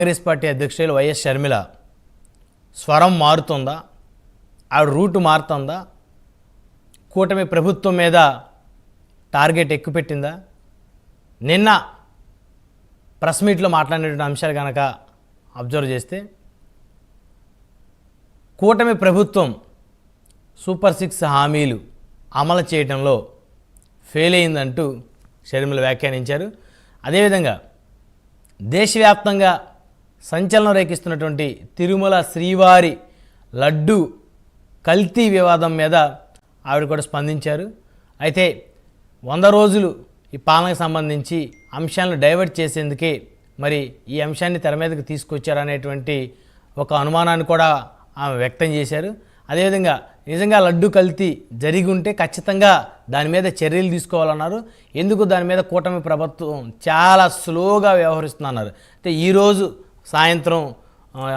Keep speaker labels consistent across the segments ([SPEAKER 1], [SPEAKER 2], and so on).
[SPEAKER 1] Congress party అధ్యక్షులు YS Sharmila స్వరం మారుతుందా, ఆవిడ రూటు మారుతుందా, కూటమి ప్రభుత్వం మీద టార్గెట్ ఎక్కుపెట్టిందా? నిన్న ప్రెస్ మీట్లో మాట్లాడినటువంటి అంశాలు కనుక అబ్జర్వ్ చేస్తే కూటమి ప్రభుత్వం సూపర్ 6 హామీలు అమలు చేయడంలో ఫెయిల్ అయిందంటూ షర్మిల వ్యాఖ్యానించారు. అదేవిధంగా దేశవ్యాప్తంగా సంచలనం రేకిస్తున్నటువంటి తిరుమల శ్రీవారి లడ్డు కల్తీ వివాదం మీద ఆవిడ కూడా స్పందించారు. అయితే 100 రోజులు ఈ పాలనకు సంబంధించి అంశాలను డైవర్ట్ చేసేందుకే మరి ఈ అంశాన్ని తెర మీదకి తీసుకొచ్చారనేటువంటి ఒక అనుమానాన్ని కూడా ఆమె వ్యక్తం చేశారు. అదేవిధంగా నిజంగా లడ్డు కల్తీ జరిగి ఉంటే ఖచ్చితంగా దాని మీద చర్యలు తీసుకోవాలన్నారు. ఎందుకు దాని మీద కూటమి ప్రభుత్వం చాలా స్లోగా వ్యవహరిస్తున్నారు అంటే ఈరోజు సాయంత్రం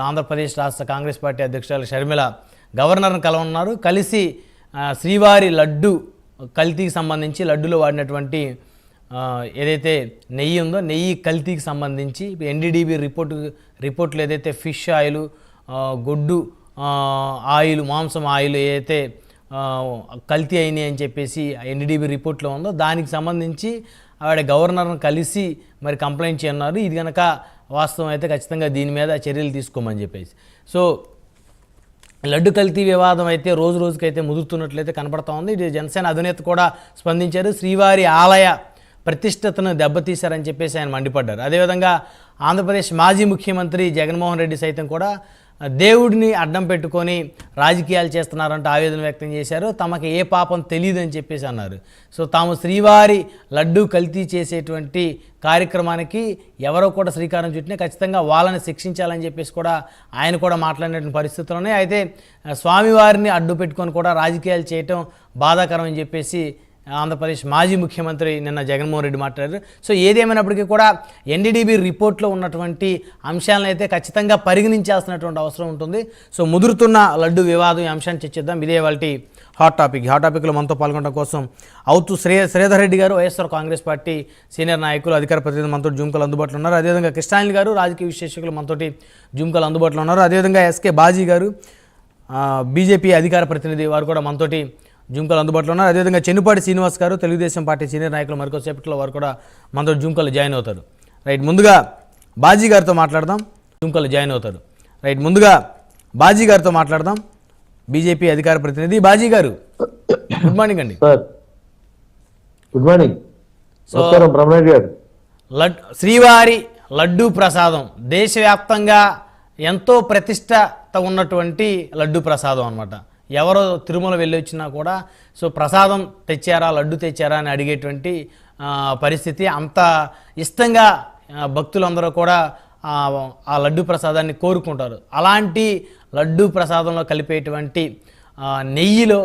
[SPEAKER 1] ఆంధ్రప్రదేశ్ రాష్ట్ర కాంగ్రెస్ పార్టీ అధ్యక్షురాలు షర్మిల గవర్నర్ని కలవన్నారు. కలిసి శ్రీవారి లడ్డు కల్తీకి సంబంధించి లడ్డులో వాడినటువంటి ఏదైతే నెయ్యి ఉందో నెయ్యి కల్తీకి సంబంధించి ఎన్డీడీబీ రిపోర్ట్లు ఏదైతే ఫిష్ ఆయిల్, గొడ్డు ఆయిల్, మాంసం ఆయిల్ ఏదైతే కల్తీ అయినాయి అని చెప్పేసి ఎన్డీడీబీ రిపోర్ట్లో ఉందో దానికి సంబంధించి ఆవిడ గవర్నర్ను కలిసి మరి కంప్లైంట్ చేయన్నారు. ఇది కనుక వాస్తవం అయితే ఖచ్చితంగా దీని మీద చర్యలు తీసుకోమని చెప్పేసి. సో లడ్డు కల్తీ వివాదం అయితే రోజు రోజుకైతే ముదురుతున్నట్లయితే కనపడతా ఉంది. ఇది జనసేన అధినేత కూడా స్పందించారు. శ్రీవారి ఆలయ ప్రతిష్టతను దెబ్బతీశారని చెప్పేసి ఆయన మండిపడ్డారు. అదేవిధంగా ఆంధ్రప్రదేశ్ మాజీ ముఖ్యమంత్రి జగన్మోహన్ రెడ్డి సైతం కూడా దేవుడిని అడ్డం పెట్టుకొని రాజకీయాలు చేస్తున్నారంటూ ఆవేదన వ్యక్తం చేశారు. తమకు ఏ పాపం తెలియదని చెప్పేసి అన్నారు. సో తాము శ్రీవారి లడ్డు కల్తీ చేసేటువంటి కార్యక్రమానికి ఎవరో కూడా శ్రీకారం చుట్టినా ఖచ్చితంగా వాళ్ళని శిక్షించాలని చెప్పేసి కూడా ఆయన కూడా మాట్లాడినటువంటి పరిస్థితుల్లోనే. అయితే స్వామివారిని అడ్డు పెట్టుకొని కూడా రాజకీయాలు చేయటం బాధాకరం అని చెప్పేసి ఆంధ్రప్రదేశ్ మాజీ ముఖ్యమంత్రి నిన్న జగన్మోహన్ రెడ్డి మాట్లాడారు. సో ఏదేమైనప్పటికీ కూడా ఎన్డీడీబీ రిపోర్ట్లో ఉన్నటువంటి అంశాలను అయితే ఖచ్చితంగా పరిగణించాల్సినటువంటి అవసరం ఉంటుంది. సో ముదురుతున్న లడ్డు వివాదం ఈ అంశాన్ని చర్చిద్దాం. ఇదే వాళ్ళ హాట్ టాపిక్లో మనతో పాల్గొనడం కోసం అవుతూ శ్రీధర్ రెడ్డి గారు, వైఎస్ఆర్ కాంగ్రెస్ పార్టీ సీనియర్ నాయకులు, అధికార ప్రతినిధి మనతో జూమ్కలు అందుబాటులో ఉన్నారు. అదేవిధంగా కృష్ణాయిల్ గారు, రాజకీయ విశ్లేషకులు మనతోటి జూమ్కలు అందుబాటులో ఉన్నారు. అదేవిధంగా ఎస్కే బాజీ గారు, బీజేపీ అధికార ప్రతినిధి, వారు కూడా మనతోటి జూమ్కలు అందుబాటులో ఉన్నారు. అదేవిధంగా చెన్నుపాటి శ్రీనివాస్ గారు, తెలుగుదేశం పార్టీ సీనియర్ నాయకులు, మరికొద్దిసేపట్లో వారు కూడా మనతో జూమ్కలు జాయిన్ అవుతారు. ముందుగా బాజీ గారితో మాట్లాడదాం. బీజేపీ అధికార ప్రతినిధి బాజీ గారు, గుడ్ మార్నింగ్ అండి.
[SPEAKER 2] Good morning.
[SPEAKER 1] శ్రీవారి లడ్డూ ప్రసాదం దేశవ్యాప్తంగా ఎంతో ప్రతిష్టత ఉన్నటువంటి లడ్డూ ప్రసాదం అన్నమాట. ఎవరో తిరుమల వెళ్ళి వచ్చినా కూడా సో ప్రసాదం తెచ్చారా, లడ్డు తెచ్చారా అని అడిగేటువంటి పరిస్థితి. అంత ఇష్టంగా భక్తులందరూ కూడా ఆ లడ్డు ప్రసాదాన్ని కోరుకుంటారు. అలాంటి లడ్డు ప్రసాదంలో కలిపేటువంటి నెయ్యిలో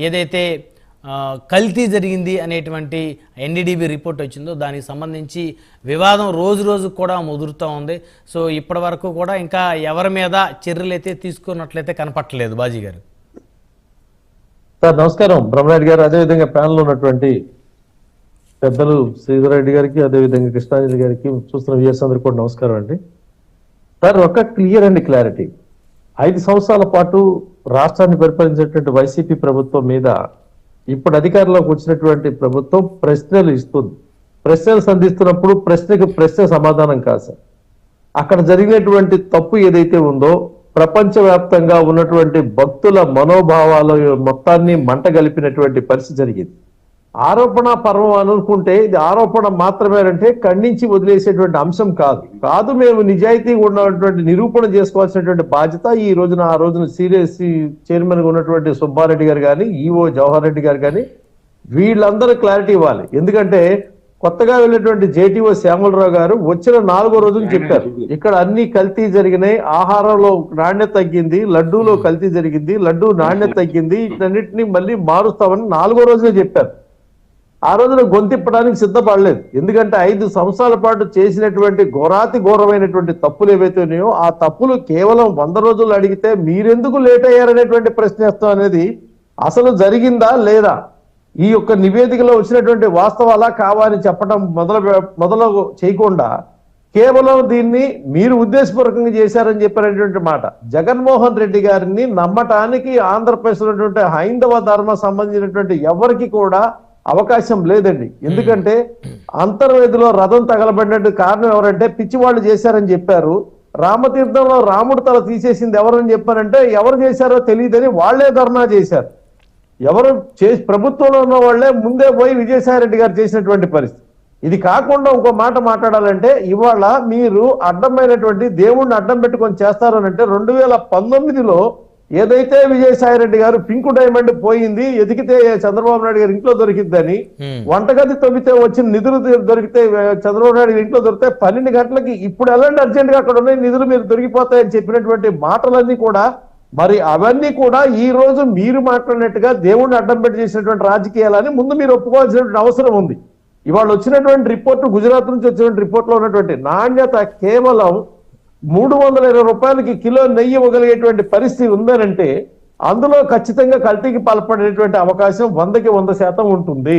[SPEAKER 1] ఏదైతే కల్తీ జరిగింది అనేటువంటి ఎన్డీడీబీ రిపోర్ట్ వచ్చిందో దానికి సంబంధించి వివాదం రోజు రోజు కూడా ముదురుతూ ఉంది. సో ఇప్పటి వరకు కూడా ఇంకా ఎవరి మీద చర్యలు అయితే తీసుకున్నట్లయితే కనపట్టలేదు. బాజీ గారు
[SPEAKER 2] సార్ నమస్కారం. బ్రహ్మనాయుడు గారు, అదేవిధంగా ప్యానల్ ఉన్నటువంటి పెద్దలు శ్రీధర్ రెడ్డి గారికి, అదేవిధంగా కృష్ణాంజలి గారికి, చూస్తున్న వ్యూయర్స్ అందరికీ కూడా నమస్కారం అండి. సార్ ఒక క్లియర్ అండ్ క్లారిటీ, 5 సంవత్సరాల పాటు రాష్ట్రాన్ని పరిపాలించేటువంటి వైసీపీ ప్రభుత్వం మీద ఇప్పుడు అధికారంలోకి వచ్చినటువంటి ప్రభుత్వం ప్రశ్నలు ఇస్తుంది. ప్రశ్నలు సంధిస్తున్నప్పుడు ప్రశ్న సమాధానం కాదు సార్. అక్కడ జరిగినటువంటి తప్పు ఏదైతే ఉందో ప్రపంచవ్యాప్తంగా ఉన్నటువంటి భక్తుల మనోభావాల మొత్తాన్ని మంట గలిపినటువంటి పరిస్థితి జరిగింది. ఆరోపణ పర్వం అనుకుంటే ఇది ఆరోపణ మాత్రమే అంటే ఖండించి వదిలేసేటువంటి అంశం కాదు. మేము నిజాయితీగా ఉన్నటువంటి నిరూపణ చేసుకోవాల్సినటువంటి బాధ్యత ఈ రోజున ఆ రోజున సిఎస్సి చైర్మన్ గా ఉన్నటువంటి సుబ్బారెడ్డి గారు కానీ, ఈఓ జవహర్ రెడ్డి గారు కానీ వీళ్ళందరూ క్లారిటీ ఇవ్వాలి. ఎందుకంటే కొత్తగా వెళ్ళినటువంటి జేటీఓ శ్యామలరావు గారు వచ్చిన 4వ రోజులు చెప్పారు, ఇక్కడ అన్ని కల్తీ జరిగినాయి, ఆహారంలో నాణ్యత తగ్గింది, లడ్డూలో కల్తీ జరిగింది, లడ్డూ నాణ్యత తగ్గింది, వీటన్నిటిని మళ్ళీ మారుస్తామని 4వ రోజునే చెప్పారు. ఆ రోజున గొంతిప్పడానికి సిద్ధపడలేదు. ఎందుకంటే 5 సంవత్సరాల పాటు చేసినటువంటి ఘోరమైనటువంటి తప్పులు ఏవైతే ఉన్నాయో ఆ తప్పులు కేవలం 100 రోజులు అడిగితే మీరెందుకు లేట్ అయ్యారనేటువంటి ప్రశ్నిస్తాం అనేది అసలు జరిగిందా లేదా, ఈ యొక్క నివేదికలో వచ్చినటువంటి వాస్తవాలా కావాలని చెప్పడం మొదలు చేయకుండా కేవలం దీన్ని మీరు ఉద్దేశపూర్వకంగా చేశారని చెప్పినటువంటి మాట. జగన్మోహన్ రెడ్డి గారిని నమ్మటానికి ఆంధ్రప్రదేశ్ ఉన్నటువంటి హైందవ ధర్మ సంబంధించినటువంటి ఎవరికి కూడా అవకాశం లేదండి. ఎందుకంటే అంతర్వేదిలో రథం తగలబడినట్టు కారణం ఎవరంటే పిచ్చివాళ్ళు చేశారని చెప్పారు. రామతీర్థంలో రాముడు తల తీసేసింది ఎవరని చెప్పారంటే ఎవరు చేశారో తెలియదని వాళ్లే ధర్నా చేశారు. ఎవరు ప్రభుత్వంలో ఉన్న వాళ్లే ముందే పోయి విజయసాయి రెడ్డి గారు చేసినటువంటి పరిస్థితి. ఇది కాకుండా ఇంకో మాట మాట్లాడాలంటే ఇవాళ మీరు అడ్డమైనటువంటి దేవుణ్ణి అడ్డం పెట్టుకొని చేస్తారనంటే 2019లో ఏదైతే విజయసాయి రెడ్డి గారు పింక్ డైమండ్ పోయింది ఎదిగితే చంద్రబాబు నాయుడు గారి ఇంట్లో దొరికిద్దని, వంటగది తవ్వితే వచ్చిన నిధులు దొరికితే చంద్రబాబు నాయుడు గారి ఇంట్లో దొరికితే 12 గంటలకి ఇప్పుడు ఎలాంటి అర్జెంట్ గా అక్కడ ఉన్నాయి నిధులు మీరు దొరికిపోతాయని చెప్పినటువంటి మాటలన్నీ కూడా మరి అవన్నీ కూడా ఈ రోజు మీరు మాట్లాడినట్టుగా దేవుణ్ణి అడ్డం పెట్టి చేసినటువంటి రాజకీయాలని ముందు మీరు ఒప్పుకోవాల్సినటువంటి అవసరం ఉంది. ఇవాళ వచ్చినటువంటి రిపోర్టు, గుజరాత్ నుంచి వచ్చినటువంటి రిపోర్ట్ లో ఉన్నటువంటి నాణ్యత కేవలం 320 రూపాయలకి కిలో నెయ్యి ఇవ్వగలిగేటువంటి పరిస్థితి ఉందనంటే అందులో ఖచ్చితంగా కల్తీకి పాల్పడేటువంటి అవకాశం 100కి 100% ఉంటుంది.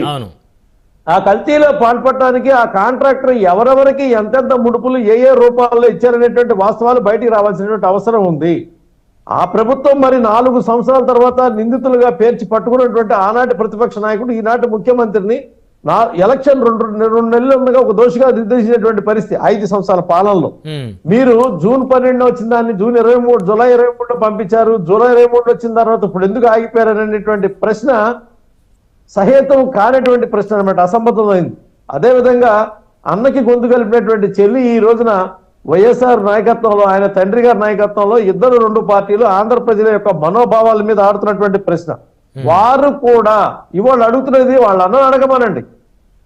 [SPEAKER 2] ఆ కల్తీలో పాల్పడటానికి ఆ కాంట్రాక్టర్ ఎవరెవరికి ఎంతెంత ముడుపులు ఏ ఏ రూపాల్లో ఇచ్చారనేటువంటి వాస్తవాలు బయటికి రావాల్సినటువంటి అవసరం ఉంది. ఆ ప్రభుత్వం మరి 4 సంవత్సరాల తర్వాత నిందితులుగా పేర్చి పట్టుకున్నటువంటి ఆనాటి ప్రతిపక్ష నాయకుడు ఈనాటి ముఖ్యమంత్రిని ఎలక్షన్ 2 నెలలు ఉండగా ఒక దోషిగా నిర్దేశించినటువంటి పరిస్థితి 5 సంవత్సరాల పాలనలో. మీరు జూన్ 12 వచ్చిన దాన్ని జూలై 23 పంపించారు. జూలై 23 వచ్చిన తర్వాత ఇప్పుడు ఎందుకు ఆగిపోయారు అనేటువంటి ప్రశ్న సహేతం కానటువంటి ప్రశ్న అనమాట, అసంబద్ధమైంది. అదేవిధంగా అన్నకి గొంతు కలిపినటువంటి చెల్లి ఈ రోజున వైఎస్ఆర్ నాయకత్వంలో, ఆయన తండ్రి గారి నాయకత్వంలో ఇద్దరు 2 పార్టీలు ఆంధ్ర ప్రజల యొక్క మనోభావాల మీద ఆడుతున్నటువంటి ప్రశ్న. వారు కూడా ఇవాళ అడుగుతున్నది వాళ్ళ అన్న అడగమనండి.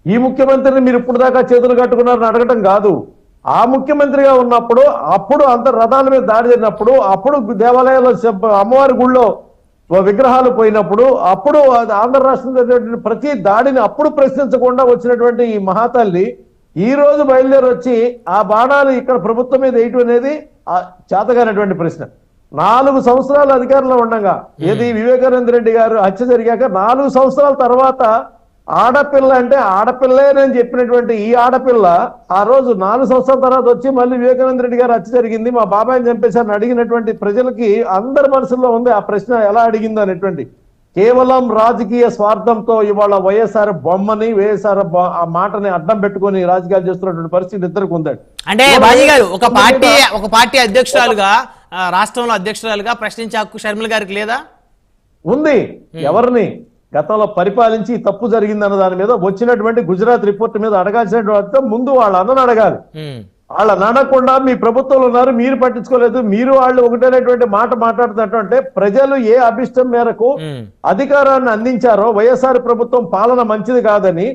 [SPEAKER 2] ఈ ముఖ్యమంత్రిని మీరు ఇప్పుడు దాకా చేతులు కట్టుకున్నారని అడగటం కాదు. ఆ ముఖ్యమంత్రిగా ఉన్నప్పుడు అప్పుడు అంత రథాల మీద దాడి జరిగినప్పుడు, అప్పుడు దేవాలయాల్లో అమ్మవారి గుళ్ళో విగ్రహాలు పోయినప్పుడు, అప్పుడు ఆంధ్ర రాష్ట్రంలో ప్రతి దాడిని అప్పుడు ప్రశ్నించకుండా వచ్చినటువంటి ఈ మహాతల్లి ఈ రోజు బయలుదేరి వచ్చి ఆ బాణాలు ఇక్కడ ప్రభుత్వం మీద వేయటం అనేది చేతగానటువంటి ప్రశ్న. 4 సంవత్సరాలు అధికారంలో ఉండగా ఏది వివేకానంద రెడ్డి గారు హత్య జరిగాక 4 సంవత్సరాల తర్వాత ఆడపిల్ల అంటే ఆడపిల్లేనని చెప్పినటువంటి ఈ ఆడపిల్ల ఆ రోజు 4 సంవత్సరాల తర్వాత వచ్చి మళ్ళీ వివేకానంద రెడ్డి గారు హత్య జరిగింది, మా బాబాయిని చంపేశారని అడిగినటువంటి ప్రజలకి అందరి మనసులో ఉంది ఆ ప్రశ్న ఎలా అడిగిందో అనేటువంటి. కేవలం రాజకీయ స్వార్థంతో ఇవాళ వైఎస్ఆర్ బొమ్మని, వైఎస్ఆర్ ఆ మాటని అడ్డం పెట్టుకొని రాజకీయాలు చేస్తున్నటువంటి పరిస్థితి ఇద్దరికి ఉందండి.
[SPEAKER 1] అంటే బాజీ గారు ఒక పార్టీ అధ్యక్షురాలుగా, రాష్ట్రంలో అధ్యక్షురాలుగా ప్రశ్నించే హక్కు షర్మిల గారికి లేదా?
[SPEAKER 2] ఉంది. ఎవరిని గతంలో పరిపాలించి తప్పు జరిగిందన్న దాని మీద వచ్చినటువంటి గుజరాత్ రిపోర్ట్ మీద అడగాల్సినటువంటి ముందు వాళ్ళ అన్నను అడగాలి. వాళ్ళ అడగకుండా మీ ప్రభుత్వంలో ఉన్నారు, మీరు పట్టించుకోలేదు, మీరు వాళ్ళు ఒకటేనటువంటి మాట మాట్లాడుతున్నట్టు అంటే ప్రజలు ఏ అభిష్టం మేరకు అధికారాన్ని అందించారో వైఎస్ఆర్ ప్రభుత్వం పాలన మంచిది కాదని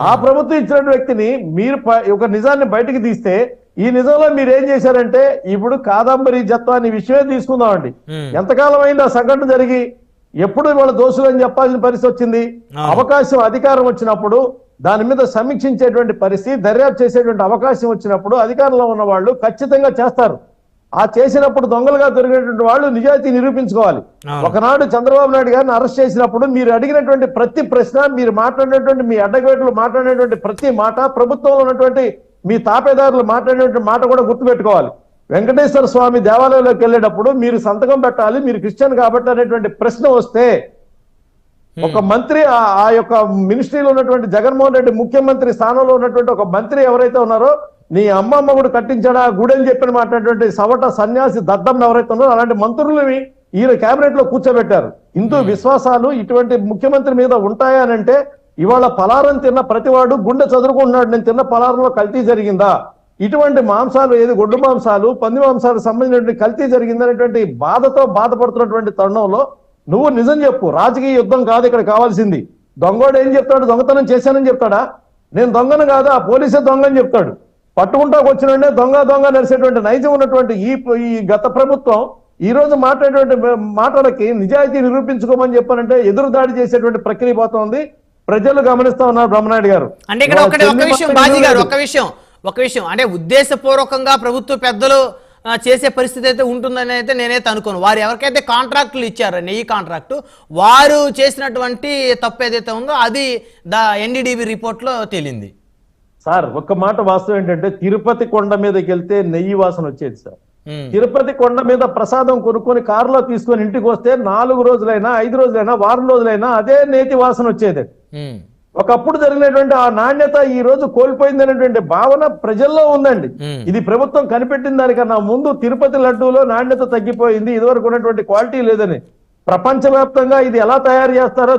[SPEAKER 2] ఆ ప్రభుత్వం ఇచ్చిన వ్యక్తిని మీరు ఒక నిజాన్ని బయటకు తీస్తే ఈ నిజంలో మీరు ఏం చేశారంటే ఇప్పుడు కాదంబరి జత్వాన్ని విషయమే తీసుకుందామండి. ఎంతకాలం అయింది ఆ సంఘటన జరిగి? ఎప్పుడు వాళ్ళ దోషులని చెప్పాల్సిన పరిస్థితి వచ్చింది. అవకాశం అధికారం వచ్చినప్పుడు దాని మీద సమీక్షించేటువంటి పరిస్థితి, దర్యాప్తు చేసేటువంటి అవకాశం వచ్చినప్పుడు అధికారంలో ఉన్న వాళ్ళు ఖచ్చితంగా చేస్తారు. ఆ చేసినప్పుడు దొంగలుగా దొరికినటువంటి వాళ్ళు నిజాయితీ నిరూపించుకోవాలి. ఒకనాడు చంద్రబాబు నాయుడు గారిని అరెస్ట్ చేసినప్పుడు మీరు అడిగినటువంటి ప్రతి ప్రశ్న, మీరు మాట్లాడినటువంటి మీ అడ్డగేట్లు మాట్లాడినటువంటి ప్రతి మాట, ప్రభుత్వంలో ఉన్నటువంటి మీ తాపేదారులు మాట్లాడినటువంటి మాట కూడా గుర్తుపెట్టుకోవాలి. వెంకటేశ్వర స్వామి దేవాలయంలోకి వెళ్ళేటప్పుడు మీరు సంతకం పెట్టాలి, మీరు క్రిస్టియన్ కాబట్టి అనేటువంటి ప్రశ్న వస్తే ఒక మంత్రి, ఆ యొక్క మినిస్ట్రీలో ఉన్నటువంటి జగన్మోహన్ రెడ్డి ముఖ్యమంత్రి స్థానంలో ఉన్నటువంటి ఒక మంత్రి ఎవరైతే ఉన్నారో, నీ అమ్మమ్మ కూడా కట్టించాడా గుడి అని చెప్పిన మాట్లాడినటువంటి సవట సన్యాసి దద్దం ఎవరైతే ఉన్నారో అలాంటి మంత్రులని ఈయన కేబినెట్ లో కూర్చోబెట్టారు. హిందూ విశ్వాసాలు ఇటువంటి ముఖ్యమంత్రి మీద ఉంటాయా అంటే ఇవాళ పలారం తిన్న ప్రతివాడు గుండె చదువుకుంటున్నాడు, నేను తిన్న పలారంలో కల్తీ జరిగిందా, ఇటువంటి మాంసాలు ఏది గొడ్డు మాంసాలు, పంది మాంసాలకు సంబంధించినటువంటి కల్తీ జరిగిందనేటువంటి బాధతో బాధపడుతున్నటువంటి తరుణంలో నువ్వు నిజం చెప్పు. రాజకీయ యుద్ధం కాదు ఇక్కడ కావాల్సింది. దొంగోడు ఏం చెప్తాడు? దొంగతనం చేశానని చెప్తాడా? నేను దొంగను కాదు, ఆ పోలీసే దొంగ అని చెప్తాడు. పట్టుకుంటాకు వచ్చిన దొంగ నడిచేటువంటి నైజం ఉన్నటువంటి ఈ గత ప్రభుత్వం ఈ రోజు మాట్లాడేటువంటి మాటలకి నిజాయితీ నిరూపించుకోమని చెప్పానంటే ఎదురు దాడి చేసేటువంటి ప్రక్రియ పోతోంది. ప్రజలు గమనిస్తా ఉన్నారు బ్రహ్మనాయుడు గారు.
[SPEAKER 1] అంటే ఇక్కడ ఒక విషయం బాజీ గారు, ఒక విషయం అంటే ఉద్దేశపూర్వకంగా ప్రభుత్వ పెద్దలు చేసే పరిస్థితి అయితే ఉంటుందని అయితే నేనైతే అనుకోను. వారు ఎవరికైతే కాంట్రాక్టులు ఇచ్చారో నెయ్యి కాంట్రాక్టు, వారు చేసినటువంటి తప్పు ఏదైతే ఉందో అది ఎన్డీడీబీ రిపోర్ట్లో తేలింది.
[SPEAKER 2] సార్ ఒక్క మాట వాస్తవం ఏంటంటే తిరుపతి కొండ మీదకి వెళ్తే నెయ్యి వాసన వచ్చేది సార్. తిరుపతి కొండ మీద ప్రసాదం కొనుక్కొని కారులో తీసుకొని ఇంటికి వస్తే 4 రోజులైనా 5 రోజులైనా వారం రోజులైనా అదే నేతి వాసన వచ్చేది. ఒకప్పుడు జరిగినటువంటి ఆ నాణ్యత ఈ రోజు కోల్పోయింది అనేటువంటి భావన ప్రజల్లో ఉందండి. ఇది ప్రభుత్వం కనిపెట్టిన దానికన్నా ముందు తిరుపతి లడ్డూలో నాణ్యత తగ్గిపోయింది, ఇదివరకు ఉన్నటువంటి క్వాలిటీ లేదని. ప్రపంచవ్యాప్తంగా ఇది ఎలా తయారు చేస్తారో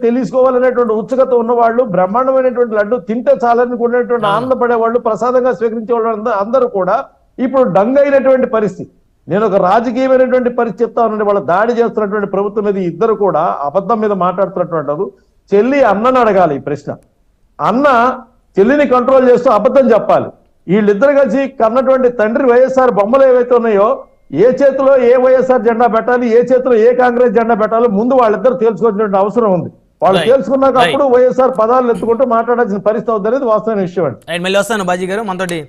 [SPEAKER 2] తెలుసుకోవాలనేటువంటి ఉత్సుకత ఉన్నవాళ్ళు, బ్రహ్మాండమైనటువంటి లడ్డు తింటే చాలనుకునేటువంటి ఆనందపడేవాళ్ళు, ప్రసాదంగా స్వీకరించే వాళ్ళు అందరూ కూడా ఇప్పుడు డంగైనటువంటి పరిస్థితి. నేను ఒక రాజకీయమైనటువంటి పరిస్థితి చెప్తా ఉన్నాను. వాళ్ళ దాడి చేస్తున్నటువంటి ప్రభుత్వం మీద ఇద్దరు కూడా అబద్ధం మీద మాట్లాడుతున్నటువంటి చెల్లి అన్నని అడగాలి ఈ ప్రశ్న. అన్న చెల్లిని కంట్రోల్ చేస్తూ అబద్ధం చెప్పాలి. వీళ్ళిద్దరు కలిసి కన్నటువంటి తండ్రి వైఎస్ఆర్ బొమ్మలు ఏవైతే ఉన్నాయో ఏ చేతిలో ఏ వైఎస్ఆర్ జెండా పెట్టాలి, ఏ చేతిలో ఏ కాంగ్రెస్ జెండా పెట్టాలో ముందు వాళ్ళిద్దరు తేల్చుకోవాల్సిన అవసరం ఉంది. వాళ్ళు తెలుసుకున్నాక అప్పుడు వైఎస్ఆర్ పదాలు ఎత్తుకుంటూ మాట్లాడాల్సిన పరిస్థితి అవుతుంది అనేది వాస్తవమైన విషయం అండి.
[SPEAKER 1] మళ్ళీ వస్తాను బాజీ గారు, మనతోటి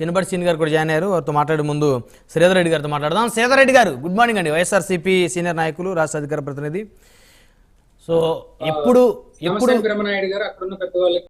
[SPEAKER 1] చిన్నపాటి సీన్ గారు కూడా జాయిన్ అయ్యారు. వారితో మాట్లాడే ముందు శ్రీధర్ రెడ్డి గారితో మాట్లాడదాం. శ్రీధర్ రెడ్డి గారు గుడ్ మార్నింగ్ అండి, వైఎస్ఆర్సీపీ సీనియర్ నాయకులు, రాష్ట్ర అధికార ప్రతినిధి. సో ఎప్పుడు
[SPEAKER 3] బ్రహ్మనాయుడు గారు అక్కడ ఉన్న పెద్దవాళ్ళకి